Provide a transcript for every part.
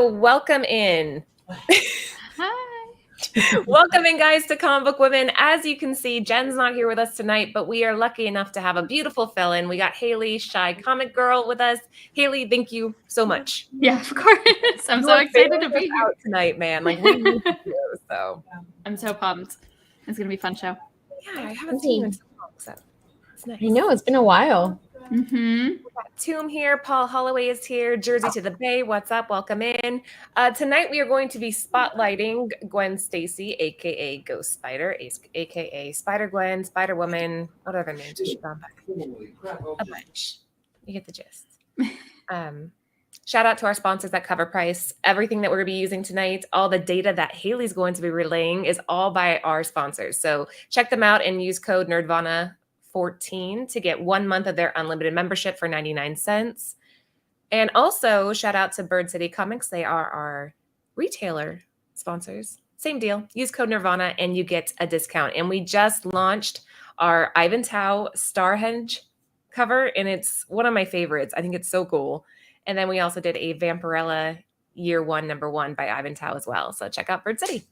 So welcome in. Hi. Welcome in, guys, to Comic Book Women. As you can see, Jen's not here with us tonight, but we are lucky enough to have a beautiful fill-in. We got Haley, Shy Comic Girl, with us. Haley, thank you so much. Yeah, of course. I'm so excited to be here out tonight, man. Like, we need you, so. I'm so pumped. It's gonna be a fun show. Yeah, I haven't seen you in so long, so it's nice. I know, it's been a while. Mm-hmm. We got Tomb here. Paul Holloway is here. Jersey to the Bay. What's up? Welcome in. Tonight we are going to be spotlighting Gwen Stacy, aka Ghost Spider, aka Spider-Gwen, Spider-Woman, whatever names she's gone by. A bunch. You get the gist. Shout out to our sponsors at Cover Price. Everything that we're going to be using tonight, all the data that Haley's going to be relaying is all by our sponsors. So check them out and use code NERDVANA14 to get 1 month of their unlimited membership for 99 cents. And also shout out to Bird City Comics. They are our retailer sponsors. Same deal. Use code Nirvana and you get a discount. And we just launched our Ivan Tao Starhenge cover, and it's one of my favorites. I think it's so cool. And then we also did a Vampirella Year 1 #1 by Ivan Tao as well. So check out Bird City.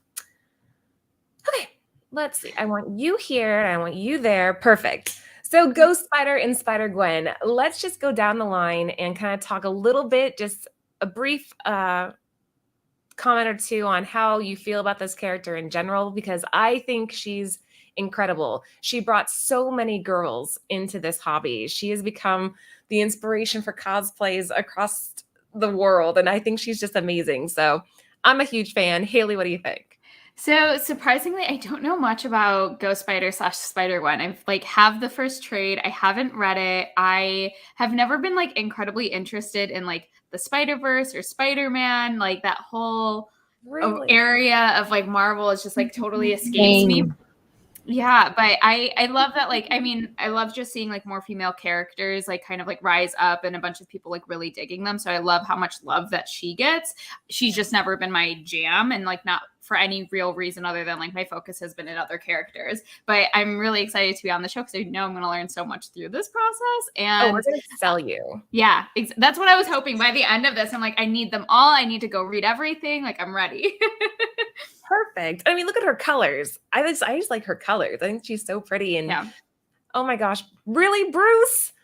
Okay, let's see. I want you here and I want you there. Perfect. So Ghost Spider and Spider-Gwen. Let's just go down the line and kind of talk a little bit, just a brief comment or two on how you feel about this character in general, because I think she's incredible. She brought so many girls into this hobby. She has become the inspiration for cosplays across the world, and I think she's just amazing. So I'm a huge fan. Haley, what do you think? So surprisingly, I don't know much about Ghost Spider / Spider-Gwen. I have the first trade. I haven't read it. I have never been incredibly interested in the Spider-Verse or Spider-Man. That whole area of Marvel is just totally escapes me. Yeah, but I love that. I love just seeing more female characters rise up, and a bunch of people really digging them. So I love how much love that she gets. She's just never been my jam, and not for any real reason other than my focus has been in other characters. But I'm really excited to be on the show because I know I'm going to learn so much through this process. And we're going to sell you. Yeah, that's what I was hoping. By the end of this, I'm I need them all. I need to go read everything. I'm ready. Perfect. I mean, look at her colors. I just like her colors. I think she's so pretty. And oh my gosh, really, Bruce?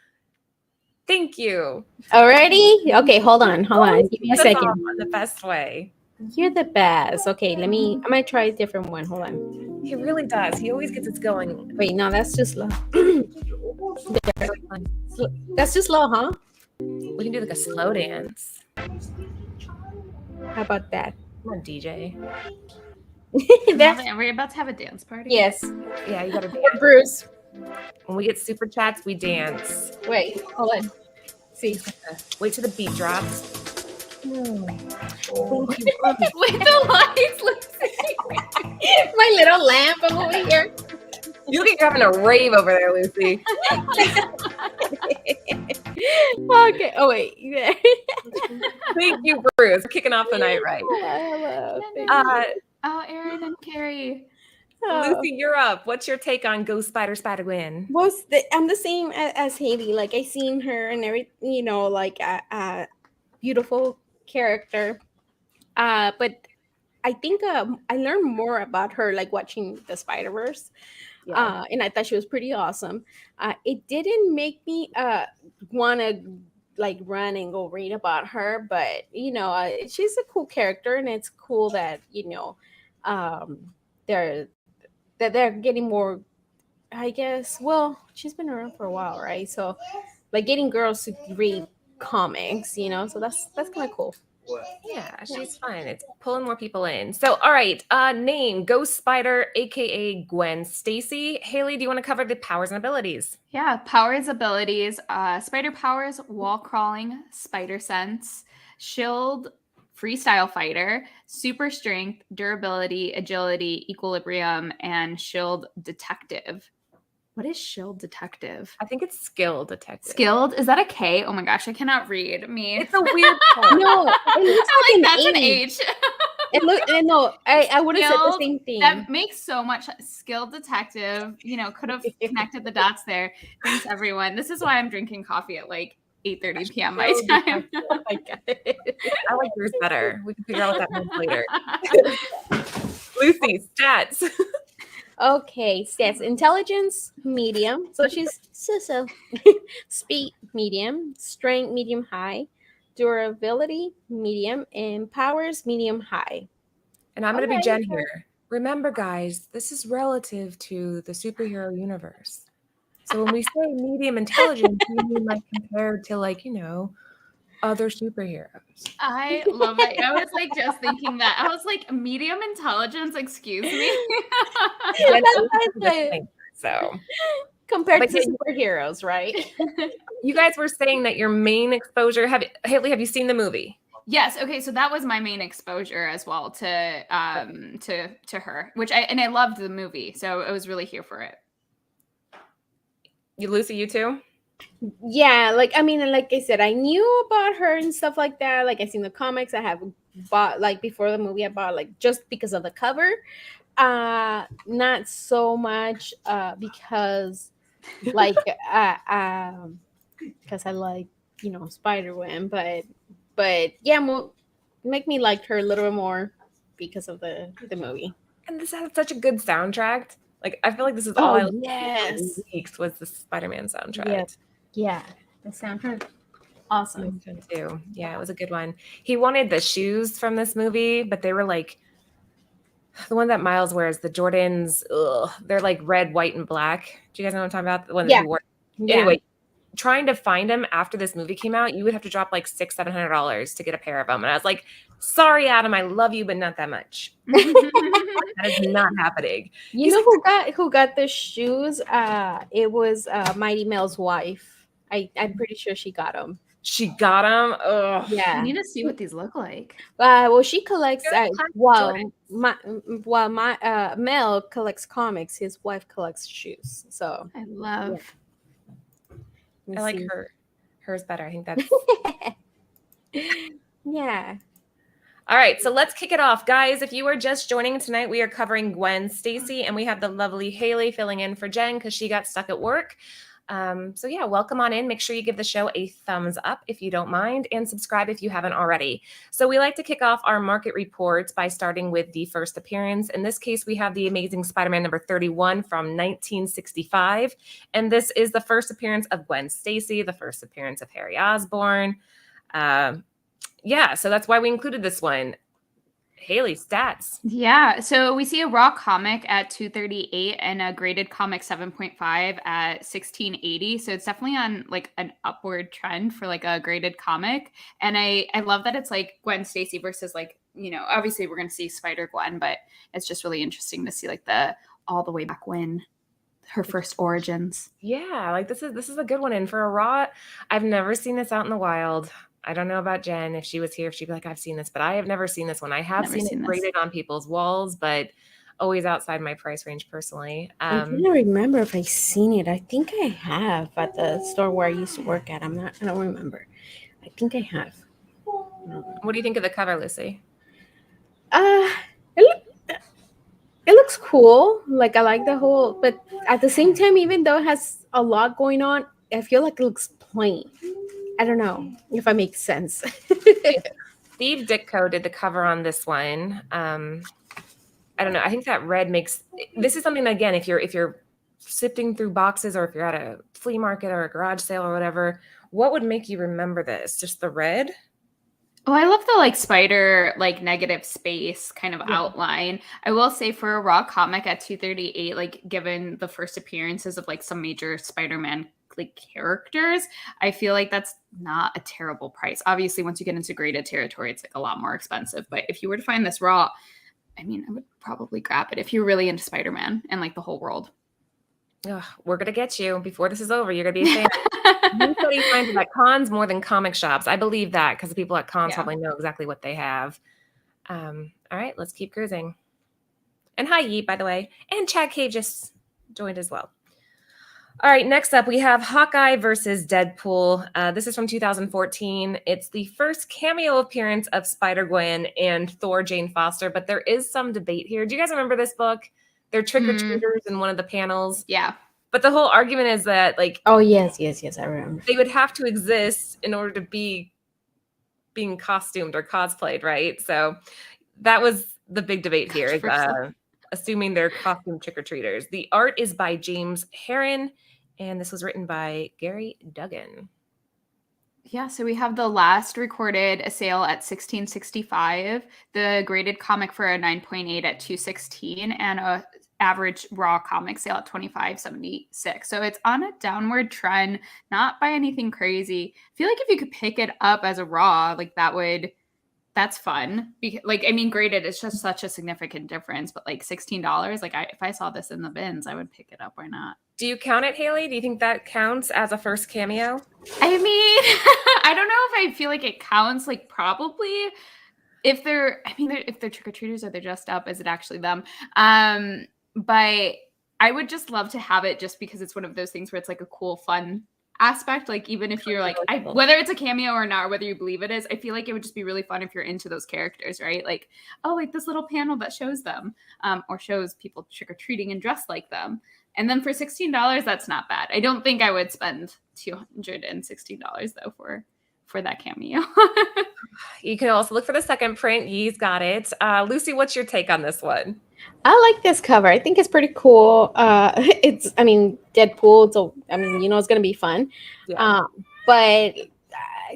Thank you. Already? Okay, hold on. Give me a second. The best way. You're the best. Okay, I'm gonna try a different one. Hold on. He really does. He always gets it going. Wait, no, that's just low. That's just low, huh? We can do a slow dance. How about that? Come on, DJ. Are we about to have a dance party? Yes. Yeah, you gotta dance. Bruce. When we get super chats, we dance. Wait, hold on. See. Wait till the beat drops. With the lights, my little lamp. I'm over here. You look like you're having a rave over there, Lucy. Okay. Oh wait. Thank you, Bruce. We're kicking off the night right. Aaron and Carrie. Lucy, you're up. What's your take on Ghost Spider Spider-Gwen? Well, I'm the same as Haley. I seen her and everything, a beautiful character. But I think I learned more about her watching the Spider-Verse. Yeah. And I thought she was pretty awesome. It didn't make me want to run and go read about her, but she's a cool character, and it's cool that they're getting more, I guess. Well, she's been around for a while, right? So getting girls to read comics, so that's kind of cool. Yeah, she's fun. It's pulling more people in. So, all right, name Ghost Spider, aka Gwen Stacy. Haley, do you want to cover the powers and abilities? Yeah, powers, abilities. Spider powers, wall crawling, spider sense, shield, freestyle fighter, super strength, durability, agility, equilibrium, and shield detective. What is shield detective? I think it's skill detective. Skilled? Is that a K? Oh my gosh, I cannot read. It's a weird point. No, it looks like that's an H. I would have said the same thing. That makes so much skilled detective. Could have connected the dots there. Thanks, everyone. This is why I'm drinking coffee at 8:30 p.m. my time. I get it. I like yours better. We can figure out what that means later. Lucy, stats. Okay, stats. Intelligence, medium. So she's so. Speed, medium. Strength, medium high. Durability, medium. And powers, medium high. And I'm going to be Okay. Jen here. Remember, guys, this is relative to the superhero universe. So when we say medium intelligence, we mean like compared to like, other superheroes. I love that. I was like just thinking that. I was like, medium intelligence, excuse me. Jen That's always has a good it. thing, so Compared But to yeah, superheroes, right? you guys were saying that your main exposure. Haley, have you seen the movie? Yes. Okay. So that was my main exposure as well to her, which I loved the movie, so I was really here for it. Lucy, you too? Yeah, like I mean, like I said, I knew about her and stuff like that. Like I seen the comics. I have bought like before the movie. I bought like just because of the cover. Not so much because like because I like Spider-Gwen, but yeah, make me like her a little bit more because of the movie. And this has such a good soundtrack. Like I feel like this is all I listened to yes, for weeks was the Spider-Man soundtrack. Yeah. Yeah, the soundtrack, awesome. Too. Yeah, it was a good one. He wanted the shoes from this movie, but they were like the one that Miles wears, the Jordans. They're like red, white, and black. Do you guys know what I'm talking about? The one that he wore. Yeah. Anyway, trying to find them after this movie came out, you would have to drop like $600-700 to get a pair of them. And I was like, sorry, Adam, I love you, but not that much. That is not happening. You know who got the shoes? It was Mighty Mel's wife. I'm pretty sure she got them. She got them. Oh, Yeah. I need to see what these look like. Well, she collects. While Jordan. Mel collects comics, his wife collects shoes. So I love. I like hers better. I think that's yeah. All right, so let's kick it off. Guys, if you are just joining tonight, we are covering Gwen Stacy, and we have the lovely Haley filling in for Jen because she got stuck at work. So yeah, welcome on in. Make sure you give the show a thumbs up if you don't mind, and subscribe if you haven't already. So we like to kick off our market reports by starting with the first appearance. In this case, we have the Amazing Spider-Man number 31 from 1965. And this is the first appearance of Gwen Stacy, the first appearance of Harry Osborn. Yeah, so that's why we included this one. Haley, stats. Yeah, so we see a raw comic at 238 and a graded comic 7.5 at 1680. So it's definitely on like an upward trend for like a graded comic. And I love that it's like Gwen Stacy versus like, obviously we're going to see Spider-Gwen, but it's just really interesting to see like the all the way back when her first origins. Yeah, like this is a good one. And for a raw, I've never seen this out in the wild. I don't know about Jen. If she was here, she'd be like, I've seen this, but I have never seen this one. I have seen it graded on people's walls, but always outside my price range personally. I'm trying to remember if I've seen it. I think I have at the store where I used to work at. I don't remember. I think I have. What do you think of the cover, Lucy? It looks cool. Like I like the whole, but at the same time, even though it has a lot going on, I feel like it looks plain. I don't know if it makes sense. Steve Ditko did the cover on this one. I don't know. I think that red this is something that, again, if you're sifting through boxes or if you're at a flea market or a garage sale or whatever, what would make you remember this? Just the red? Oh, I love the like spider, like negative space kind of outline. I will say for a raw comic at 238, like given the first appearances of like some major Spider-Man like characters, I feel like that's not a terrible price. Obviously, once you get into graded territory, it's like a lot more expensive. But if you were to find this raw, I mean, I would probably grab it if you're really into Spider-Man and like the whole world. We're gonna get you before this is over. You're gonna be a fan. Nobody finds it at cons more than comic shops. I believe that because the people at cons probably know exactly what they have. All right, let's keep cruising. And hi, Yeet, by the way. And Chad K just joined as well. All right, next up, we have Hawkeye versus Deadpool. This is from 2014. It's the first cameo appearance of Spider-Gwen and Thor Jane Foster, but there is some debate here. Do you guys remember this book? They're trick-or-treaters in one of the panels. Yeah. But the whole argument is that, like, Oh yes, I remember. they would have to exist in order to be being costumed or cosplayed, right? So that was the big debate here, is assuming they're costume trick-or-treaters. The art is by James Herron, and this was written by Gary Duggan. Yeah, so we have the last recorded a sale at 1665, the graded comic for a 9.8 at 216, and a average raw comic sale at 25.76. So it's on a downward trend, not by anything crazy. I feel like if you could pick it up as a raw, like that's fun. Like, I mean, graded is just such a significant difference, but like $16, like if I saw this in the bins, I would pick it up. Why not? Do you count it, Haley? Do you think that counts as a first cameo? I mean, I don't know if I feel like it counts. Like, probably if they're trick-or-treaters or they're dressed up, is it actually them? But I would just love to have it just because it's one of those things where it's like a cool, fun aspect. Like, even if you're like, whether it's a cameo or not, or whether you believe it is, I feel like it would just be really fun if you're into those characters, right? Like, oh, like this little panel that shows them, or shows people trick-or-treating and dressed like them. And then for $16, that's not bad. I don't think I would spend $216 though for that cameo. You can also look for the second print. Yee's got it. Lucy, what's your take on this one? I like this cover. I think it's pretty cool. Deadpool, so it's gonna be fun. Yeah. But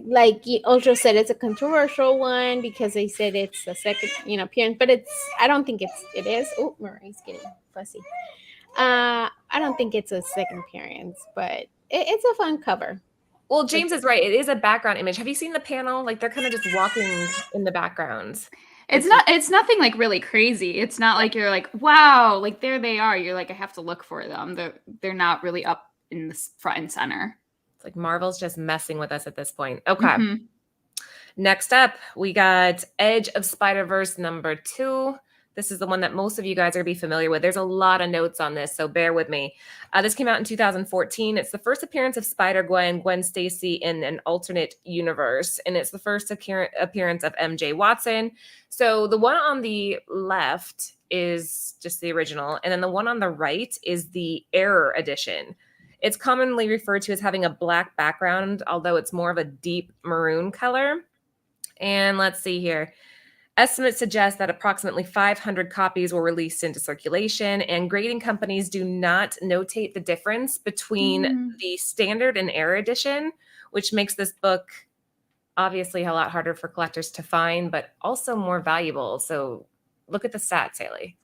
like Ultra said, it's a controversial one because they said it's a second, appearance. But I don't think it is. Oh, Marie's getting fussy. I don't think it's a second appearance, but it's a fun cover. Well, James is right. It is a background image. Have you seen the panel? Like, they're kind of just walking in the background. It's nothing like really crazy. It's not like you're like, wow, like there they are. You're like, I have to look for them. They're not really up in the front and center. It's like Marvel's just messing with us at this point. Okay. Mm-hmm. Next up, we got Edge of Spider-Verse #2. This is the one that most of you guys are going to be familiar with. There's a lot of notes on this, so bear with me. This came out in 2014. It's the first appearance of Spider-Gwen, Gwen Stacy in an alternate universe, and it's the first appearance of MJ Watson. So the one on the left is just the original, and then the one on the right is the Error edition. It's commonly referred to as having a black background, although it's more of a deep maroon color. And let's see here. Estimates suggest that approximately 500 copies were released into circulation, and grading companies do not notate the difference between the standard and Error edition, which makes this book obviously a lot harder for collectors to find, but also more valuable. So look at the stats, Haley.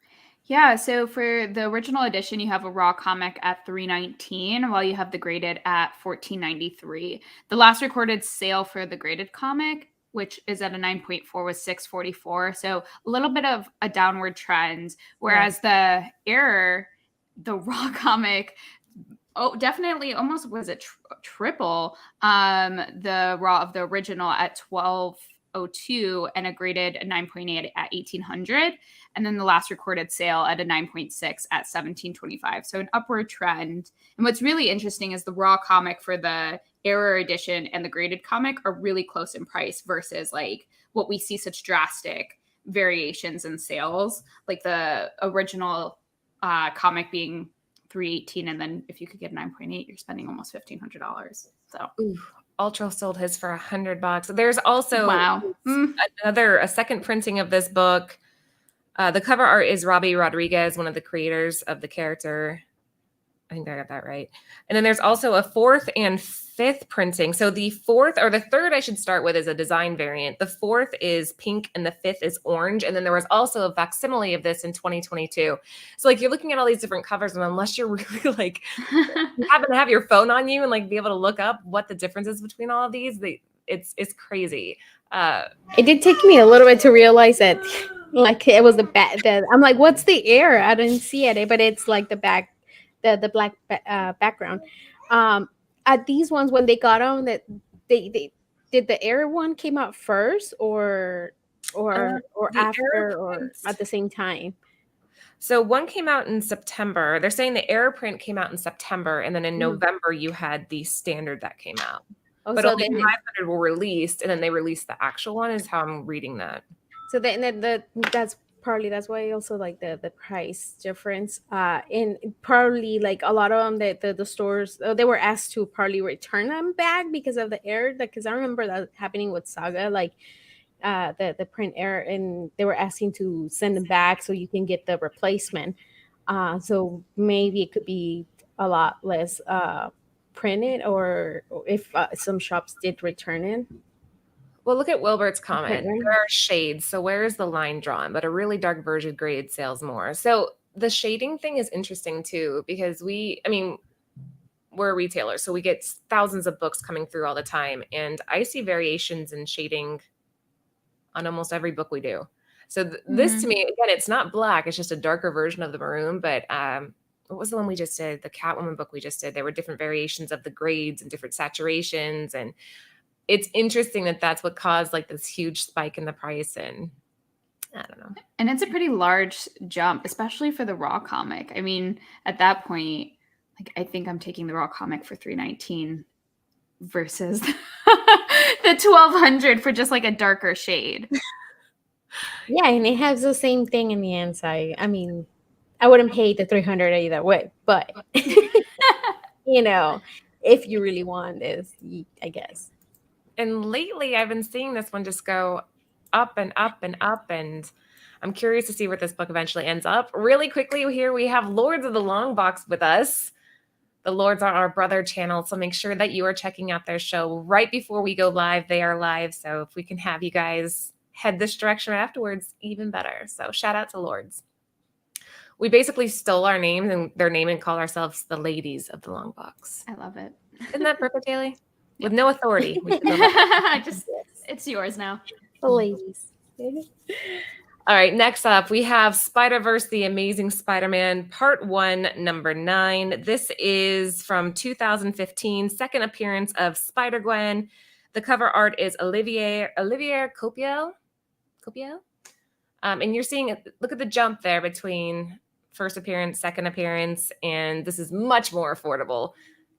Yeah, so for the original edition, you have a raw comic at $319, while you have the graded at $14.93. The last recorded sale for the graded comic, which is at a 9.4, was $644. So a little bit of a downward trend. Whereas the Error, the raw comic, definitely almost was a triple the raw of the original at $12.02 and a graded 9.8 at $1,800. And then the last recorded sale at a 9.6 at $17.25. So an upward trend. And what's really interesting is the raw comic for the Error edition and the graded comic are really close in price versus like what we see such drastic variations in sales, like the original comic being $318, and then if you could get 9.8, you're spending almost $1,500. So Ultra sold his for $100. There's also a second printing of this book. The cover art is Robbie Rodriguez, one of the creators of the character. I think I got that right. And then there's also a 4th and 5th printing. So the 4th, or the 3rd I should start with, is a design variant. The 4th is pink and the 5th is orange. And then there was also a facsimile of this in 2022. So like you're looking at all these different covers, and unless you're really like you happen to have your phone on you and like be able to look up what the difference is between all of these, it's crazy. It did take me a little bit to realize that like it was the back. I'm like, what's the Error? I didn't see it, but it's like the back. The black background. At these ones, when they got on, that they did the Error one came out first or after or at the same time. So one came out in September. They're saying the Error print came out in September, and then in November you had the standard that came out. But so only 500 were released, and then they released the actual one. Is how I'm reading that. So then that's probably that's why I also like the price difference. And probably like a lot of them the stores they were asked to probably return them back because of the error. Because I remember that happening with Saga, like the print error, and they were asking to send them back so you can get the replacement. So maybe it could be a lot less printed, or if some shops did return it. Well, look at Wilbert's comment. Right. There are shades, so where is the line drawn? But a really dark version grade sells more. So the shading thing is interesting too, because we're a retailer, so we get thousands of books coming through all the time, and I see variations in shading on almost every book we do. So this to me, again, it's not black; it's just a darker version of the maroon. But what was the one we just did? The Catwoman book we just did. There were different variations of the grades and different saturations, and it's interesting that that's what caused like this huge spike in the price. And I don't know. And it's a pretty large jump, especially for the raw comic. I mean, at that point, like I think I'm taking the raw comic for $3.19 versus the $1,200 for just like a darker shade. Yeah, and it has the same thing in the inside. I mean, I wouldn't pay the 300 either way, but you know, if you really want this, I guess. And lately I've been seeing this one just go up and up and up, and I'm curious to see where this book eventually ends up. Really quickly here we have Lords of the Long Box with us. The Lords are our brother channel, so make sure that you are checking out their show right before we go live. They are live, so if we can have you guys head this direction afterwards, even better. So shout out to Lords. We basically stole our names and their name and call ourselves the Ladies of the Long Box. I love it. Isn't that perfect, Haley? With no authority. It's yours now. The ladies. All right, next up, we have Spider-Verse, The Amazing Spider-Man, Part 1, Number 9. This is from 2015, second appearance of Spider-Gwen. The cover art is Olivier Copiel. And you're seeing, look at the jump there between first appearance, second appearance, and this is much more affordable.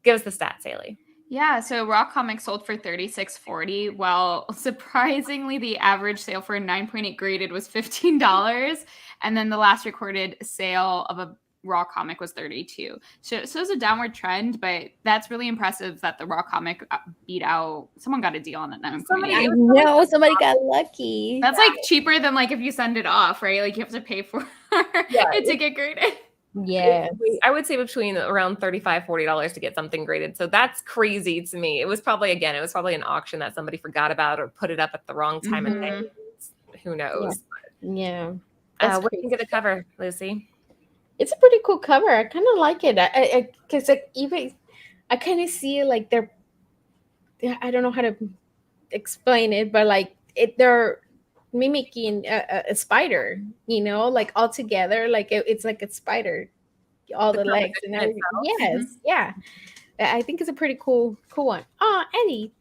Give us the stats, Haley. Yeah, so raw comics sold for $36.40, while surprisingly the average sale for a 9.8 graded was $15, and then the last recorded sale of a raw comic was $32. So it's a downward trend, but that's really impressive that the raw comic beat out. Someone got a deal on it. I know somebody got lucky. That's like cheaper than like if you send it off, right? Like you have to pay for it to get graded. Yeah, I would say between around $35, $40 to get something graded. So that's crazy to me. It was probably an auction that somebody forgot about or put it up at the wrong time of day. Who knows? Yeah. What do you think of the cover, Lucy? It's a pretty cool cover. I kind of like it. Because like even I kind of see like I don't know how to explain it, but like they're mimicking a spider, like all together, like it's like a spider, all the legs and everything. Yes, yeah. I think it's a pretty cool one. Oh, Eddie.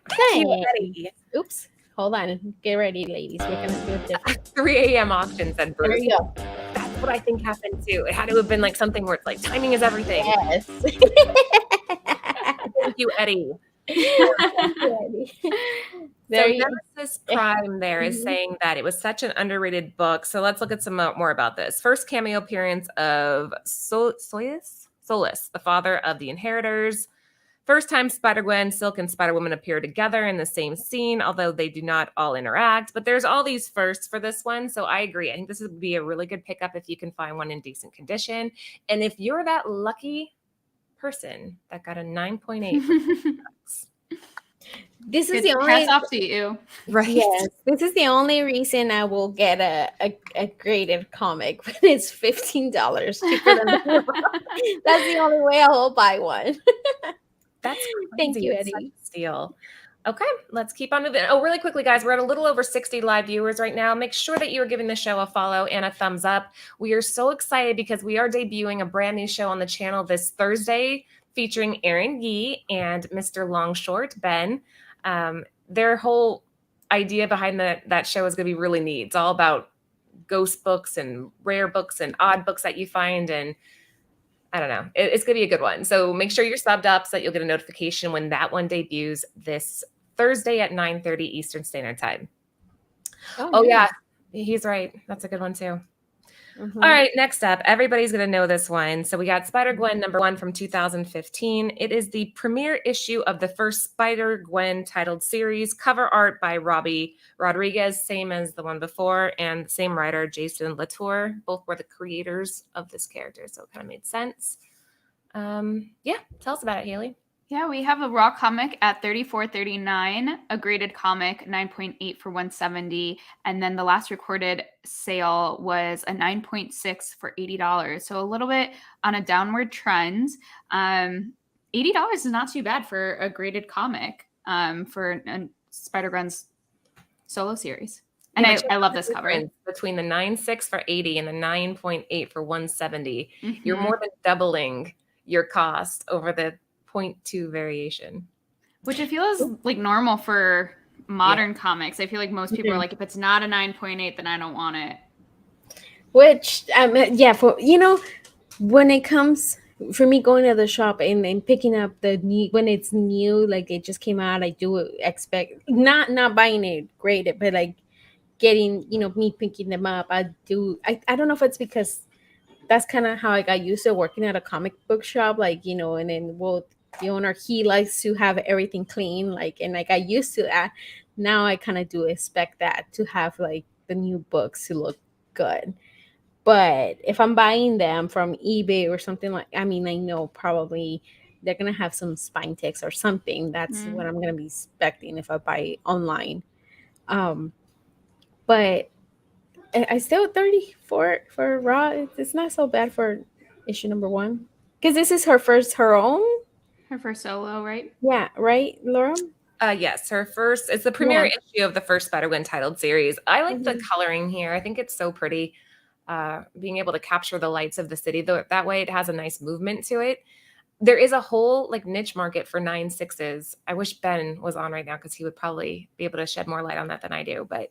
Thank you, Eddie. Oops. Hold on. Get ready, ladies. We're gonna do it different. 3 a.m. auction, said Bruce. There you go. That's what I think happened too. It had to have been like something where it's like timing is everything. Yes. Thank you, Eddie. There so Nemesis Prime there is saying that it was such an underrated book. So let's look at some more about this. First cameo appearance of Solus, the father of the Inheritors. First time Spider-Gwen, Silk, and Spider-Woman appear together in the same scene, although they do not all interact. But there's all these firsts for this one, so I agree. I think this would be a really good pickup if you can find one in decent condition. And if you're that lucky person that got a 9.8, this is the only hats off to you, right? Yes, this is the only reason I will get a graded comic when it's $15 cheaper than the That's the only way I will buy one. That's crazy. Thank you, It's Eddie. such a steal. Okay, let's keep on moving. Oh, really quickly, guys, we're at a little over 60 live viewers right now. Make sure that you are giving the show a follow and a thumbs up. We are so excited because we are debuting a brand new show on the channel this Thursday featuring Aaron Yee and Mr. Longshort, Ben. Their whole idea behind that show is going to be really neat. It's all about ghost books and rare books and odd books that you find, and I don't know. It's going to be a good one. So make sure you're subbed up so that you'll get a notification when that one debuts this Thursday at 9:30 Eastern Standard Time. Oh yeah. He's right. That's a good one too. Mhm. All right, next up, everybody's going to know this one. So we got Spider-Gwen #1 from 2015. It is the premiere issue of the first Spider-Gwen titled series, cover art by Robbie Rodriguez, same as the one before, and the same writer, Jason Latour. Both were the creators of this character, so it kind of made sense. Yeah, tell us about it, Haley. Yeah, we have a raw comic at $34.39, a graded comic 9.8 for $170, and then the last recorded sale was a 9.6 for $80. So a little bit on a downward trend. $80 is not too bad for a graded comic for Spider-Gwen's solo series. And Yeah, I love this cover. Between the 9.6 for 80 and the 9.8 for 170, you're Mhm. more than doubling your cost over the 0.2 variation. Which I feel is like normal for modern comics. I feel like most people are like, if it's not a 9.8, then I don't want it. Which, yeah, for when it comes for me going to the shop and picking up the new when it's new, like it just came out, I do expect not buying it graded, but like getting me picking them up. I don't know if it's because that's kind of how I got used to working at a comic book shop, like and then the owner, he likes to have everything clean, like, and I got used to that. Now I kind of do expect that to have like the new books to look good. But if I'm buying them from eBay or something, like, I mean, I know probably they're gonna have some spine ticks or something. That's what I'm gonna be expecting if I buy online. But I still 34 for Raw. It's not so bad for issue #1 because this is her own. Her first solo, right? Yeah, right, Laura. Yes, her first. It's the premiere issue of the first Spider-Gwen titled series. I like the coloring here. I think it's so pretty. Being able to capture the lights of the city, though, that way it has a nice movement to it. There is a whole like niche market for 9.6s. I wish Ben was on right now because he would probably be able to shed more light on that than I do. But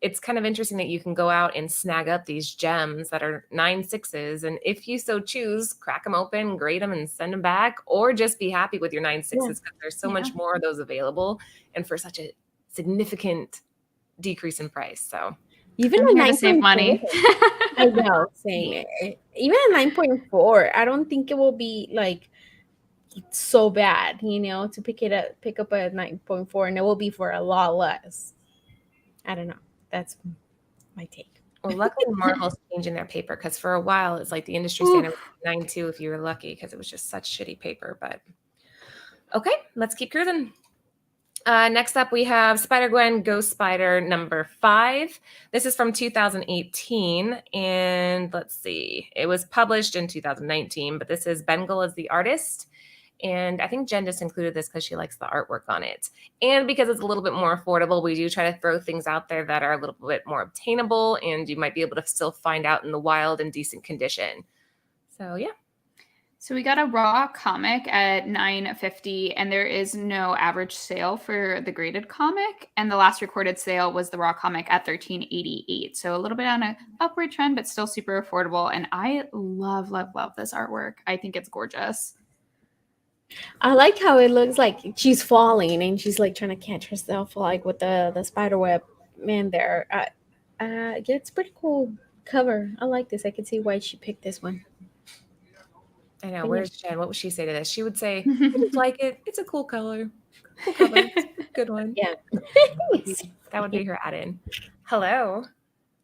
it's kind of interesting that you can go out and snag up these gems that are 9.6s, and if you so choose, crack them open, grade them, and send them back, or just be happy with your 9.6s because there's so much more of those available, and for such a significant decrease in price. So even I'm here to save money. I know, same. Even a 9.4, I don't think it will be like so bad, to pick up a 9.4, and it will be for a lot less. I don't know. That's my take. Well, luckily Marvel's changing their paper because for a while it's like the industry standard was 9.2 if you were lucky because it was just such shitty paper. But okay, let's keep cruising. Next up, we have Spider-Gwen Ghost Spider #5. This is from 2018, and let's see. It was published in 2019, but this is Bengal as the artist. And I think Jen just included this because she likes the artwork on it. And because it's a little bit more affordable, we do try to throw things out there that are a little bit more obtainable and you might be able to still find out in the wild in decent condition. So, yeah. So we got a raw comic at $9.50, and there is no average sale for the graded comic. And the last recorded sale was the raw comic at $13.88. So a little bit on an upward trend, but still super affordable. And I love, love, love this artwork. I think it's gorgeous. I like how it looks like she's falling and she's like trying to catch herself, like with the spider web man there. Yeah, it's pretty cool cover. I like this. I can see why she picked this one. I know. Where's Jen? What would she say to this? She would say, I just like it. It's a cool color. Cool cover. Good one. Yeah. That would be her add-in. Hello.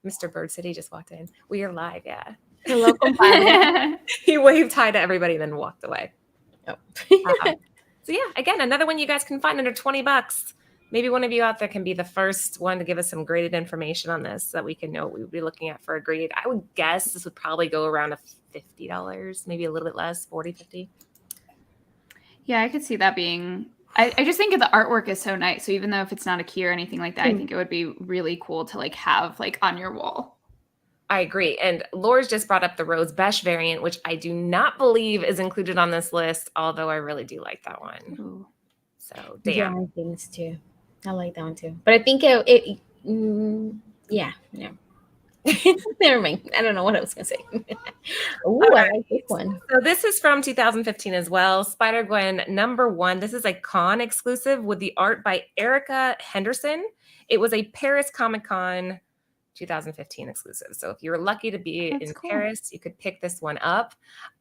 Mr. Bird City just walked in. We are live, yeah. Hello, compadre. He waved hi to everybody and then walked away. Oh. So yeah, again, another one you guys can find under $20. Maybe one of you out there can be the first one to give us some graded information on this so that we can know what we would be looking at for a grade. I would guess this would probably go around a $50, maybe a little bit less, 40, 50. Yeah, I could see that being... I just think the artwork is so nice. So even though if it's not a key or anything like that, I think it would be really cool to like have like on your wall. I agree. And Laura's just brought up the Rose Besh variant, which I do not believe is included on this list, although I really do like that one. Ooh. So, damn. Yeah, I think so too. I like that one too. But I think yeah. Never mind. I don't know what I was going to say. Ooh, I like this one. So this is from 2015 as well. Spider-Gwen #1. This is a con exclusive with the art by Erica Henderson. It was a Paris Comic-Con 2015 exclusive. So if you're lucky to be That's in cool. Paris, you could pick this one up.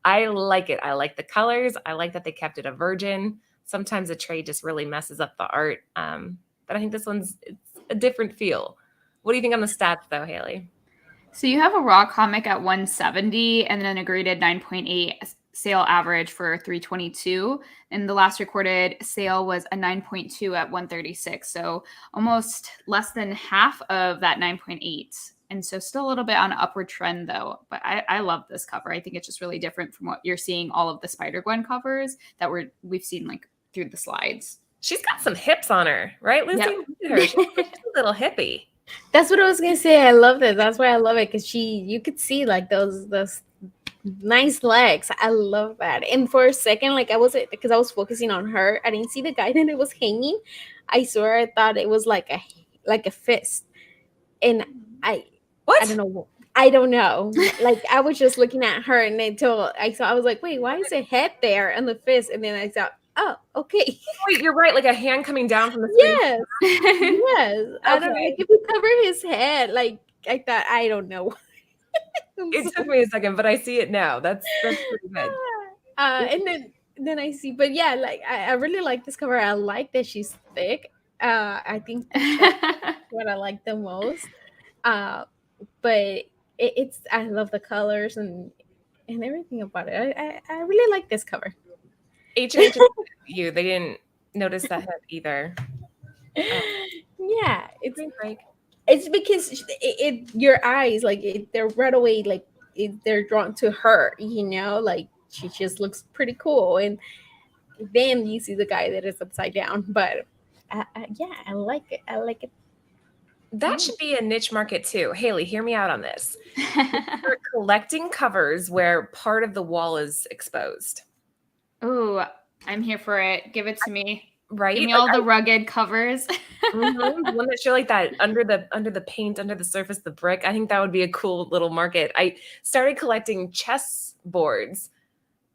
I like it. I like the colors. I like that they kept it a virgin. Sometimes a trade just really messes up the art. But I think this one's it's a different feel. What do you think on the stats though, Haley? So you have a raw comic at 170 and then a graded 9.8 sale average for 322. And the last recorded sale was a 9.2 at 136. So almost less than half of that 9.8. And so still a little bit on an upward trend though. But I love this cover. I think it's just really different from what you're seeing all of the Spider-Gwen covers that we've seen like through the slides. She's got some hips on her, right, Lucy? Yep. Look at her. She's a little hippie. That's what I was gonna say. I love it. That's why I love it, because you could see like those nice legs. I love that. And for a second, like because I was focusing on her, I didn't see the guy that it was hanging. I swear I thought it was like a fist, and I don't know. I don't know. Like I was just looking at her, and until I was like, wait, why is a head there and the fist? And then I thought, oh, okay. Wait, you're right. Like a hand coming down from the screen. Yes. Yes. I don't know. Like if you cover his head, like I thought, I don't know. It took me a second, but I see it now. That's pretty good. And then I see, but yeah, like I really like this cover. I like that she's thick. I think that's what I like the most. But it's I love the colors and everything about it. I really like this cover. H&H you they didn't notice that head either. Yeah, it's like it's because your eyes they're right away they're drawn to her, like she just looks pretty cool, and then you see the guy that is upside down. But yeah, I like it. That should be a niche market too. Haley, hear me out on this. You're collecting covers where part of the wall is exposed. Oh, I'm here for it. Give it to me. Right? Give me all the rugged covers. The one that show like that under the paint, under the surface, the brick. I think that would be a cool little market. I started collecting chess boards.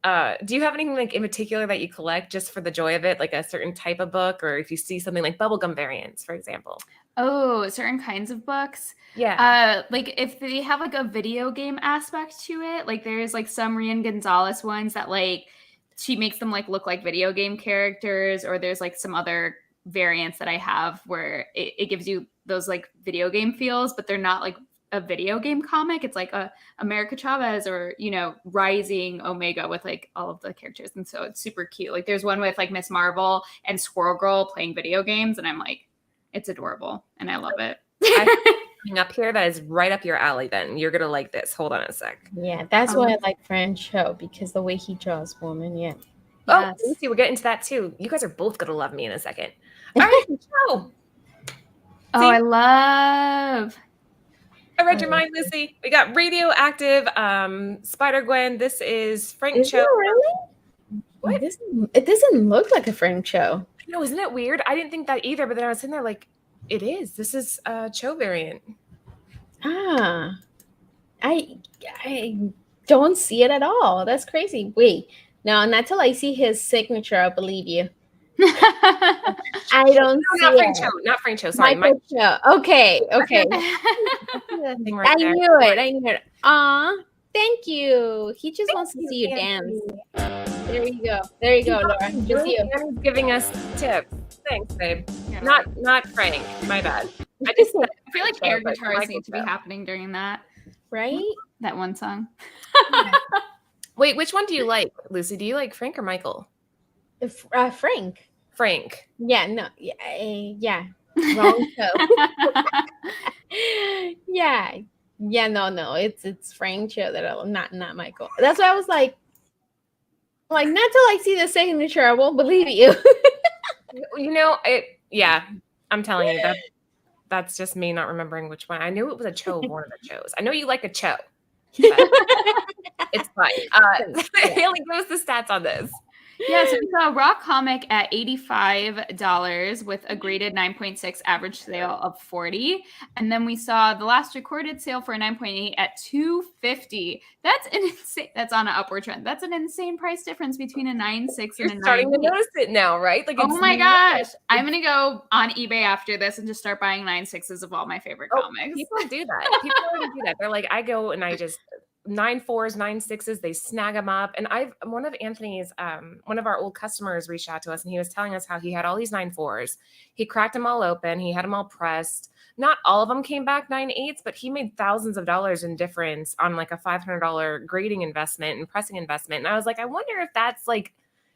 Do you have anything like in particular that you collect just for the joy of it, like a certain type of book, or if you see something like bubblegum variants, for example? Oh, certain kinds of books. Yeah. Like if they have like a video game aspect to it, like there's like some Rian Gonzalez ones that like she makes them like look like video game characters, or there's like some other variants that I have where it gives you those like video game feels, but they're not like a video game comic. It's like a America Chavez or, Rising Omega with like all of the characters. And so it's super cute. Like there's one with like Miss Marvel and Squirrel Girl playing video games. And I'm like, it's adorable. And I love it. Up here, that is right up your alley then. You're going to like this. Hold on a sec. Yeah, that's why I like French Show, because the way he draws women, yeah. Oh, Yes. Lucy, we're getting to that too. You guys are both going to love me in a second. All right, show. Oh, I love... I read your mind, Lucy. We got Radioactive Spider-Gwen. This is Frank Is Cho. it really? What? It doesn't look like a Frank Cho. No, isn't it weird? I didn't think that either, but then I was sitting there like, it is. This is a Cho variant. I don't see it at all. That's crazy. Wait, no, not till I see his signature, I'll believe you. I don't see not Frank it. Cho. Not Frank Cho. Sorry, Michael Cho. Okay. I knew it. Aw, thank you. He just wants to see you dance. There you go, Laura. Just you. He's giving us tips. Thanks, babe. Yeah, Not Frank. My bad. I feel like air guitars need to be happening during that one song. Wait, which one do you like, Lucy? Do you like Frank or Michael? Frank. Frank. Yeah, no. Yeah. Wrong show. Yeah, no. It's Frank Cho that not Michael. That's why I was like not till I see the signature, I won't believe you. Yeah, I'm telling you that's just me not remembering which one. I knew it was a Cho, one of the Chos. I know you like a Cho. It's fine. Haley, give us the stats on this. Yeah, so we saw a raw comic at $85 with a graded 9.6 average sale of 40. And then we saw the last recorded sale for a 9.8 at $250. That's an insane, that's on an upward trend. That's an insane price difference between a 9.6 and You're a starting to 9.8. notice it now, right? Like, Oh it's my gosh. I'm going to go on eBay after this and just start buying 9.6s of all my favorite comics. People do that. People already do that. They're like, I go and I just 9.4s, 9.6s, they snag them up. And one of Anthony's, one of our old customers reached out to us and he was telling us how he had all these 9.4s. He cracked them all open. He had them all pressed. Not all of them came back 9.8s, but he made thousands of dollars in difference on like a $500 grading investment and pressing investment. And I was like, I wonder if that's like,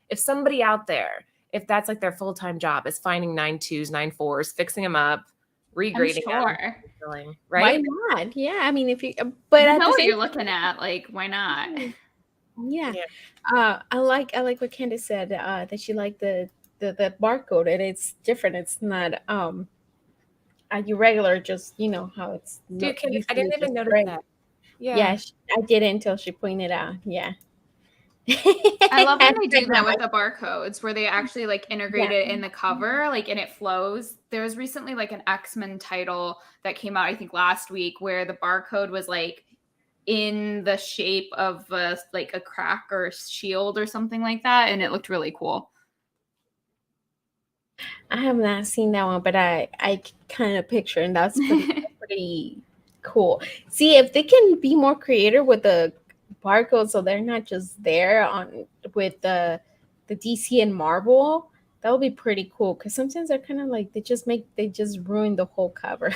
if somebody out there, if that's like their full-time job is finding 9.2s, 9.4s, fixing them up, regrading them, Sure. right? Why not? Yeah, I mean, if you, but You at know the what same you're looking at. Like, why not? yeah. I like what Candace said, that she liked the barcode, and it's different. It's not your regular, just how it's Dude, I usually didn't even just notice gray. that. Yeah, I didn't until she pointed out. Yeah. I love when they do That's that not with the barcodes where they actually like integrate it in the cover, like, and it flows. There was recently like an X-Men title that came out, I think last week, where the barcode was like in the shape of like a crack or shield or something like that, and it looked really cool. I have not seen that one, but I kind of picture, and that's pretty cool. See, if they can be more creative with the barcodes, so they're not just there on with the DC and Marvel, that would be pretty cool. Because sometimes they're kind of like they just ruin the whole cover.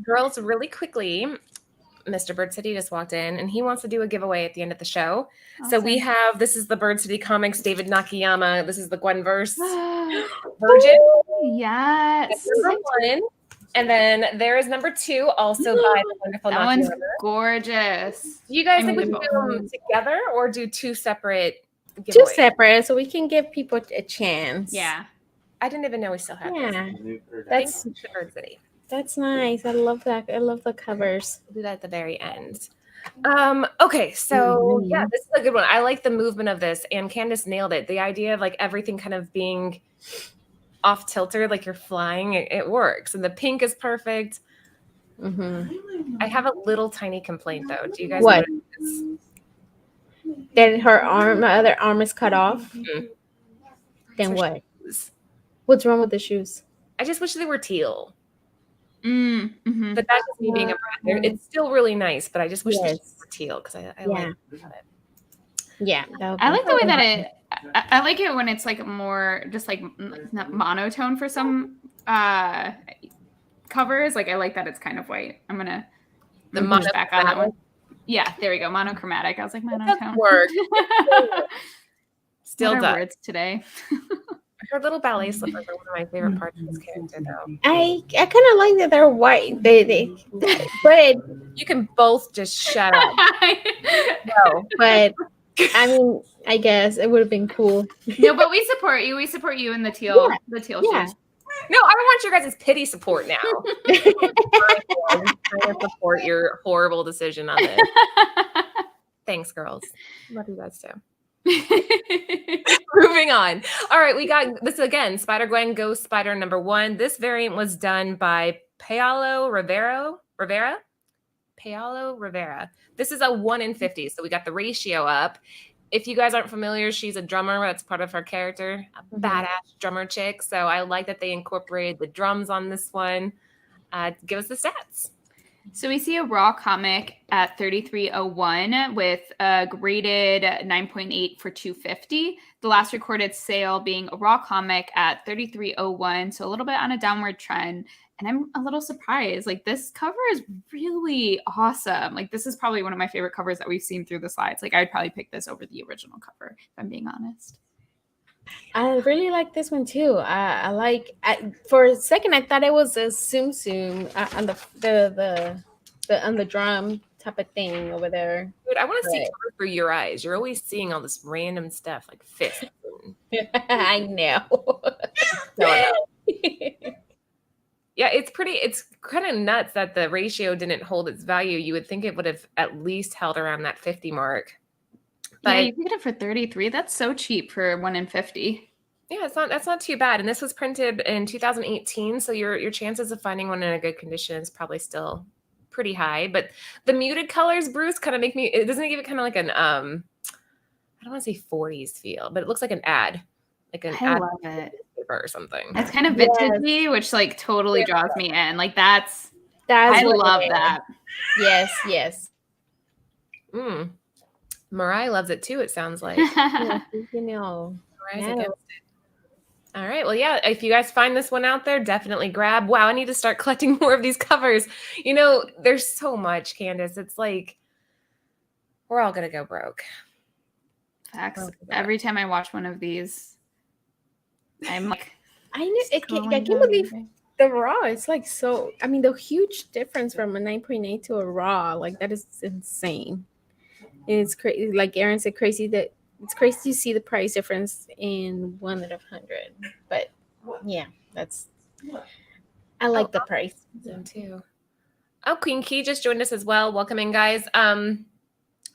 Girls, really quickly, Mr. Bird City just walked in and he wants to do a giveaway at the end of the show. Awesome. So we have, this is the Bird City Comics, David Nakayama. This is the Gwenverse Virgin. Yes. That's number 1. And then there is number 2, also by the wonderful That one's Nakayama. Gorgeous. Do you guys think we should do them together or do 2 separate giveaways? 2 separate, so we can give people a chance. Yeah. I didn't even know we still had this. That's Bird City. That's nice. I love that. I love the covers. We'll do that at the very end. Okay, so yeah, this is a good one. I like the movement of this, and Candace nailed it. The idea of like everything kind of being off tilter, like you're flying, it works. And the pink is perfect. I have a little tiny complaint though. Do you guys What? notice? That her other arm is cut off. Then what? Shoes. What's wrong with the shoes? I just wish they were teal. But that's just me being a brand. It's still really nice, but I just wish they were teal because I like it. Yeah, I like the way that I like it when it's like more just like not monotone for some covers. Like I like that it's kind of white. I'm gonna push back on that one. Yeah, there we go. Monochromatic. I was like monotone. Work. Still does. Words today. Her little ballet slippers are one of my favorite parts of this character, though. I kind of like that they're white. They but you can both just shut up. No, but I mean, I guess it would have been cool. No, but we support you. We support you in the teal, shoes. No, I don't want your guys' pity support now. I'm trying to support your horrible decision on this. Thanks, girls. Love you guys too. Moving on. All right, we got this again. Spider-Gwen Ghost Spider number 1. This variant was done by Paolo Rivera. Paolo Rivera. This is a 1 in 50, so we got the ratio up. If you guys aren't familiar, she's a drummer. That's part of her character, a badass drummer chick. So I like that they incorporated the drums on this one. Give us the stats. So we see a raw comic at 3301 with a graded 9.8 for 250. The last recorded sale being a raw comic at 3301, so a little bit on a downward trend. And I'm a little surprised. Like this cover is really awesome. Like this is probably one of my favorite covers that we've seen through the slides. Like I'd probably pick this over the original cover, if I'm being honest. I really like this one too. For a second I thought it was a Tsum on the drum type of thing over there. Dude, I want to see cover for your eyes. You're always seeing all this random stuff like fists. I know. Yeah, it's kind of nuts that the ratio didn't hold its value. You would think it would have at least held around that 50 mark. Yeah, you can get it for $33. That's so cheap for 1 in 50. Yeah, that's not too bad. And this was printed in 2018, so your chances of finding one in a good condition is probably still pretty high. But the muted colors, Bruce, kind of make me. It doesn't give it kind of like an I don't want to say 40s feel, but it looks like an ad, like an I ad love it. or something. It's kind of vintagey, which like totally draws me in. Like that's I what love it is. that. Yes. Mariah loves it too, it sounds like. Yeah, you know. Mariah's against it. All right. Well, yeah, if you guys find this one out there, definitely grab. Wow, I need to start collecting more of these covers. You know, there's so much, Candace. It's like we're all going to go broke. Facts. Every time I watch one of these, I'm like, I can't believe the raw. It's like so. I mean, the huge difference from a 9.8 to a raw, like that is insane. And it's crazy. Like Aaron said, it's crazy to see the price difference in 1 out of 100. But yeah, I like the price. Too. Oh, Queen Key just joined us as well. Welcome in, guys.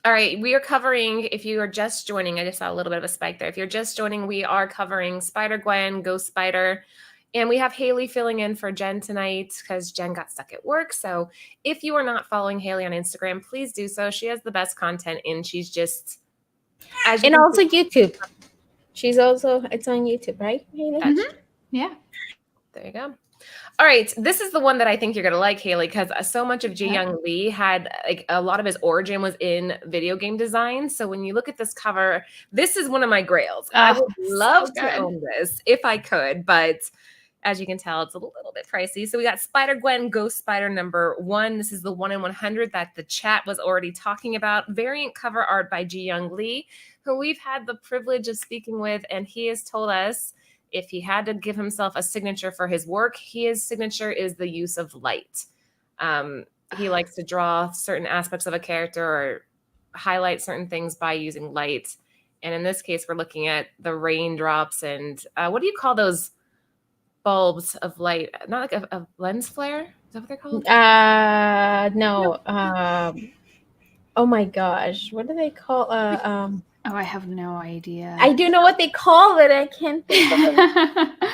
All right, we are covering, if you are just joining, I just saw a little bit of a spike there. If you're just joining, we are covering Spider-Gwen, Ghost Spider, and we have Haley filling in for Jen tonight because Jen got stuck at work. So if you are not following Haley on Instagram, please do so. She has the best content, and she's just... And also YouTube. It's on YouTube, right, Haley? Mm-hmm. Yeah. There you go. All right, this is the one that I think you're going to like, Haley, because so much of Ji-Young Lee had, like, a lot of his origin was in video game design. So when you look at this cover, this is one of my grails. I would love to own this if I could, but as you can tell, it's a little bit pricey. So we got Spider-Gwen, Ghost Spider #1. This is the 1 in 100 that the chat was already talking about. Variant cover art by Ji-Young Lee, who we've had the privilege of speaking with, and he has told us if he had to give himself a signature for his work, his signature is the use of light. He likes to draw certain aspects of a character or highlight certain things by using light. And in this case, we're looking at the raindrops and what do you call those bulbs of light? Not like a lens flare? Is that what they're called? No. Oh my gosh. What do they call Oh, I have no idea. I do know what they call it. I can't think of it.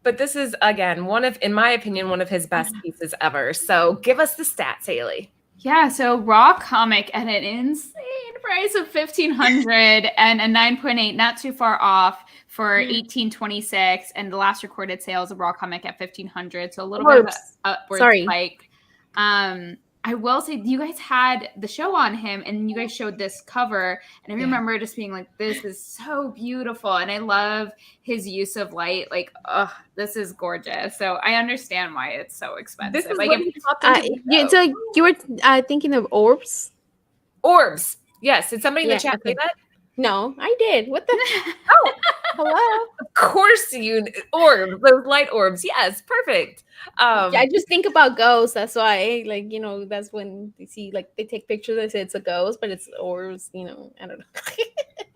But this is, again, in my opinion, one of his best pieces ever. So give us the stats, Haley. Yeah, so raw comic at an insane price of $1,500 and a 9.8, not too far off for $1,826, and the last recorded sales of raw comic at $1,500, so a little bit of an upward spike. I will say, you guys had the show on him, and you guys showed this cover, and I remember just being like, this is so beautiful, and I love his use of light. Like, this is gorgeous. So I understand why it's so expensive. This is like, so you were thinking of orbs? Orbs. Yes. Did somebody in the chat say that? No, I did. What the? Hello. Of course orbs, those light orbs. Yes, perfect. I just think about ghosts. That's why, like, that's when you see, like, they take pictures. They say it's a ghost, but it's orbs. I don't know.